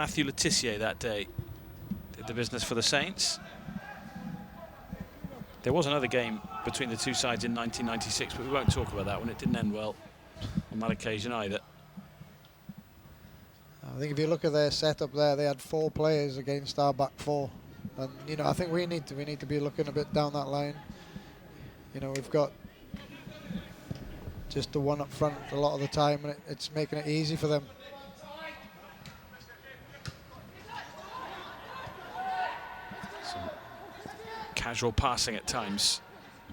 Matthew Letitia that day did the business for the Saints. There was another game between the two sides in 1996, but we won't talk about that one. It didn't end well on that occasion either. I think if you look at their setup there, they had 4 players against our back 4, and you know, I think we need to be looking a bit down that line. You know, we've got just the one up front a lot of the time, and it's making it easy for them. Some casual passing at times,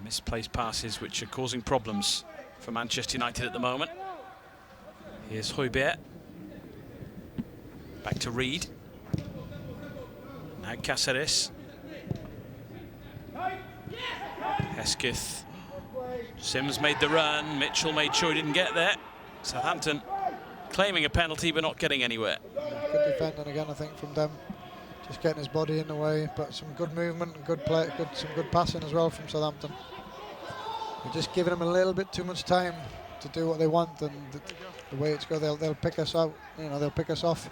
misplaced passes which are causing problems for Manchester United at the moment. Here's Højbjerg. Back to Reed. Now Cáceres. Hesketh. Sims made the run. Mitchell made sure he didn't get there. Southampton claiming a penalty but not getting anywhere. Good defending again, I think, from them. Just getting his body in the way, but some good movement and good play, some good passing as well from Southampton. We're just giving them a little bit too much time to do what they want, and the way it's going, they'll pick us out. You know, they'll pick us off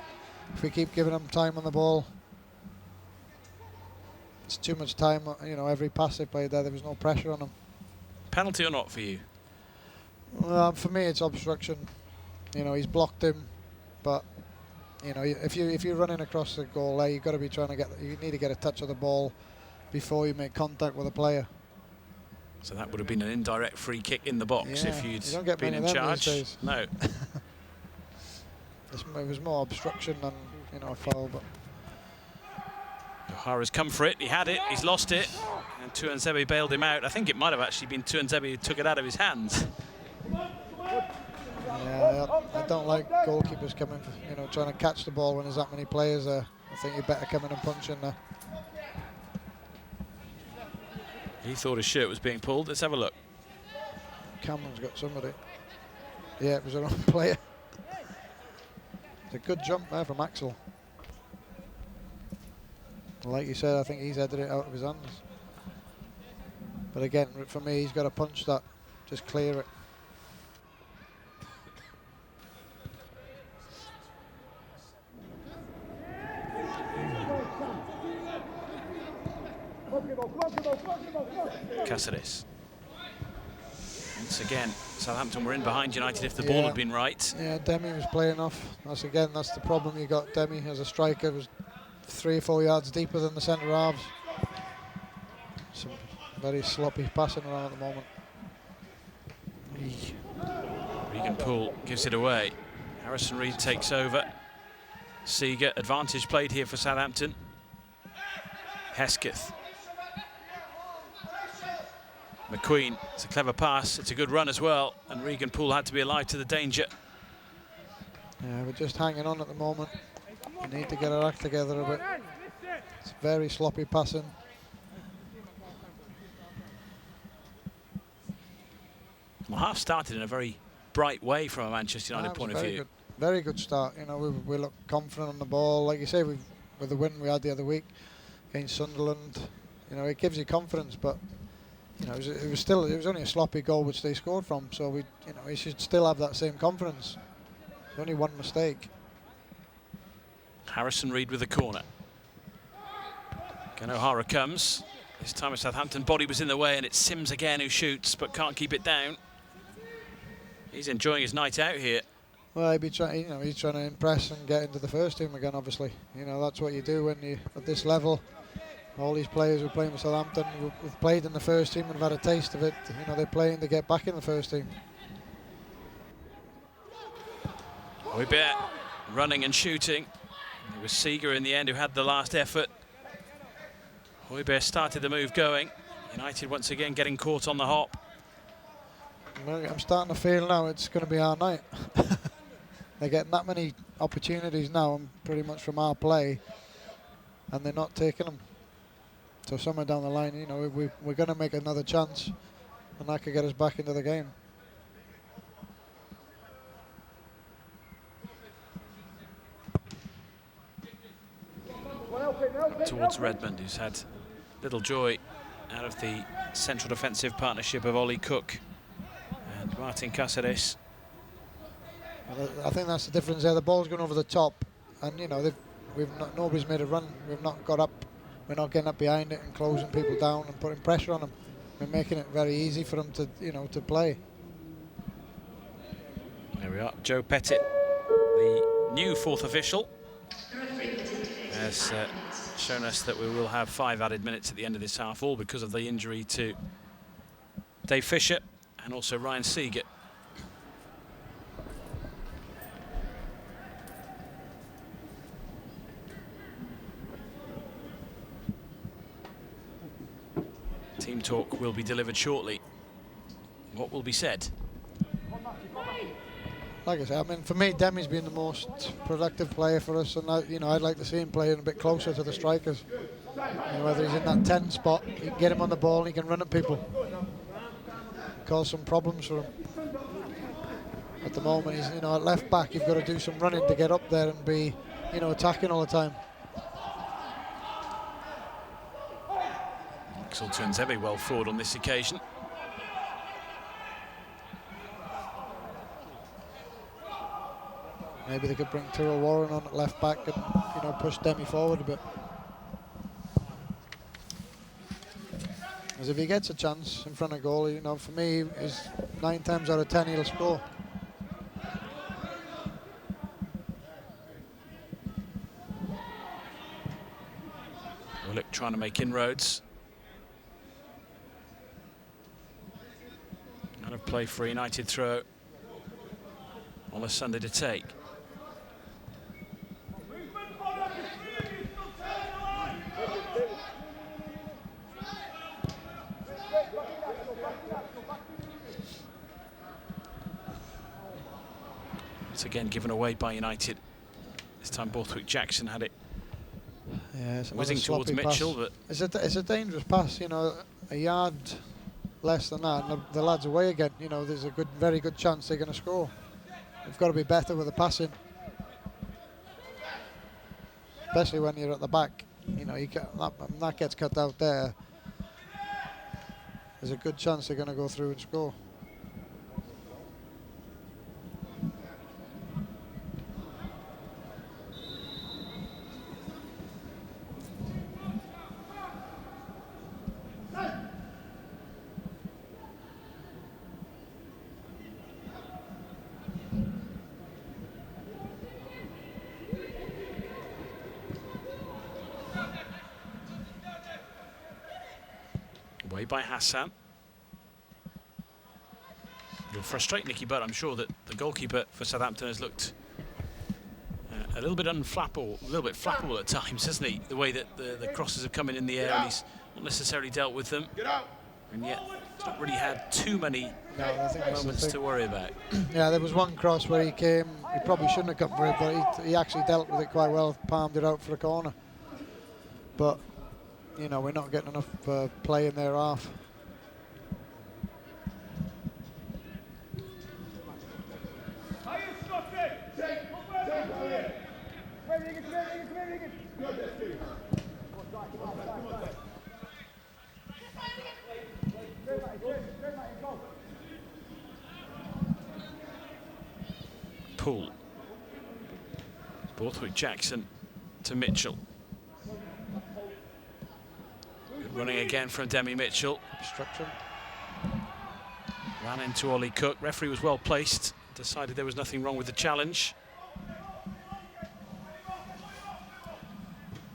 if we keep giving them time on the ball. It's too much time. You know, every pass they played there was no pressure on them. Penalty or not for you? For me, it's obstruction. You know, he's blocked him, but you know, if you're running across the goal there, you've got to be trying to you need to get a touch of the ball before you make contact with a player. So that would have been an indirect free kick in the box if you'd been in charge. No. It was more obstruction than, you know, a foul. But O'Hara's come for it. He had it. He's lost it. And Tuanzebe bailed him out. I think it might have actually been Tuanzebe who took it out of his hands. Yeah, I don't like goalkeepers coming, you know, trying to catch the ball when there's that many players there. I think you better come in and punch in there. He thought his shirt was being pulled. Let's have a look. Cameron's got somebody. Yeah, it was a wrong player. It's a good jump there from Axel. Like you said, I think he's headed it out of his hands. But again, for me, he's got to punch that, just clear it. Cáceres. Once again, Southampton were in behind United if the ball had been right. Yeah, Demi was playing off. That's the problem you got. Demi as a striker was 3 or 4 yards deeper than the centre halves. Some very sloppy passing around at the moment. Regan Poole gives it away. Harrison Reed takes over. Seeger, advantage played here for Southampton. Hesketh. McQueen, it's a clever pass, it's a good run as well, and Regan Poole had to be alive to the danger. Yeah, we're just hanging on at the moment. We need to get our act together a bit. It's very sloppy passing. Well, half started in a very bright way from a Manchester United point of view. Very good start. You know, we look confident on the ball. Like you say, with the win we had the other week against Sunderland, you know, it gives you confidence, but you know, it was only a sloppy goal which they scored from, so we should still have that same confidence. There's only one mistake. Harrison Reed with the corner. Again, O'Hara comes. This time a Southampton body was in the way, and it's Sims again who shoots but can't keep it down. He's enjoying his night out here. Well, he's trying to impress and get into the first team again. Obviously, you know, that's what you do when you at this level. All these players who are playing with Southampton, who've played in the first team and have had a taste of it. You know, they're playing to get back in the first team. Højbjerg running and shooting. It was Seeger in the end who had the last effort. Højbjerg started the move going. United once again getting caught on the hop. I'm starting to feel now it's going to be our night. They're getting that many opportunities now, and pretty much from our play, and they're not taking them. So somewhere down the line, you know, we're going to make another chance, and that could get us back into the game. Towards Redmond, who's had little joy out of the central defensive partnership of Ollie Cook and Martin Cáceres. Well, I think that's the difference there. The ball's going over the top, and you know, nobody's made a run. We've not got up. We're not getting up behind it and closing people down and putting pressure on them. We're making it very easy for them to, to play. There we are. Joe Pettit, the new fourth official, has shown us that we will have 5 added minutes at the end of this half, all because of the injury to Dave Fisher and also Ryan Seager. Team talk will be delivered shortly. What will be said? Like I said, I mean, for me, Demi's been the most productive player for us, and I'd like to see him playing a bit closer to the strikers. Whether he's in that 10 spot, you can get him on the ball, and he can run at people, cause some problems for him. At the moment, he's at left back. You've got to do some running to get up there and be attacking all the time. Axel Tuanzebe well forward on this occasion. Maybe they could bring Tyrrell Warren on at left back and push Demi forward a bit. As if he gets a chance in front of goal, for me, is 9 times out of 10 he'll score. Willock trying to make inroads. Out of play for a United throw on a Sunday to take. It's again given away by United. This time Borthwick Jackson had it. Yeah, it's whizzing towards Mitchell, pass. but it's a dangerous pass. A yard less than that, and the lad's away again. There's a very good chance they're going to score. You've got to be better with the passing, especially when you're at the back. That gets cut out there. There's a good chance they're going to go through and score. Away by Hassan. It'll frustrate Nicky Butt. I'm sure that the goalkeeper for Southampton has looked a little bit flappable at times, hasn't he? The way that the crosses have come in the air, and he's not necessarily dealt with them. And yet, he's not really had too many moments to worry about. Yeah, there was one cross where he came. He probably shouldn't have come for it, but he actually dealt with it quite well, palmed it out for a corner. But we're not getting enough play in their half. Poole. Borthwick Jackson to Mitchell. Running again from Demi Mitchell. Obstruction. Ran into Ollie Cook. Referee was well placed. Decided there was nothing wrong with the challenge.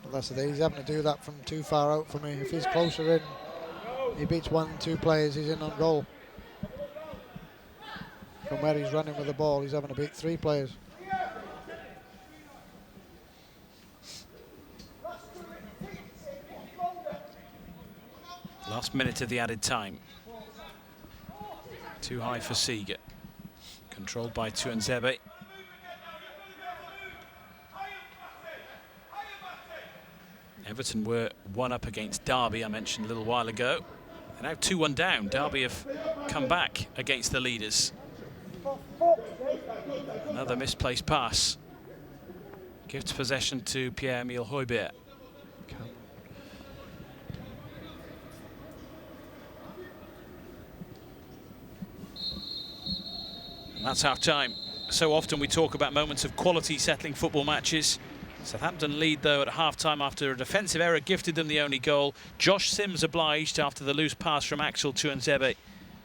Well, that's the thing. He's having to do that from too far out for me. If he's closer in, he beats 1, 2 players, he's in on goal. From where he's running with the ball, he's having to beat 3 players. Last minute of the added time. Too high for Seager. Controlled by Tuanzebe. Everton were 1 up against Derby, I mentioned a little while ago. They're now 2-1 down. Derby have come back against the leaders. Another misplaced pass. Gives possession to Pierre-Emile Højbjerg. And that's half time. So often we talk about moments of quality settling football matches. Southampton lead though at half-time after a defensive error gifted them the only goal. Josh Sims obliged after the loose pass from Axel Tuanzebe.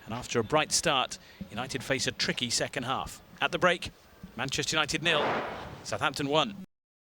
And after a bright start, United face a tricky second half. At the break, Manchester United 0, Southampton 1.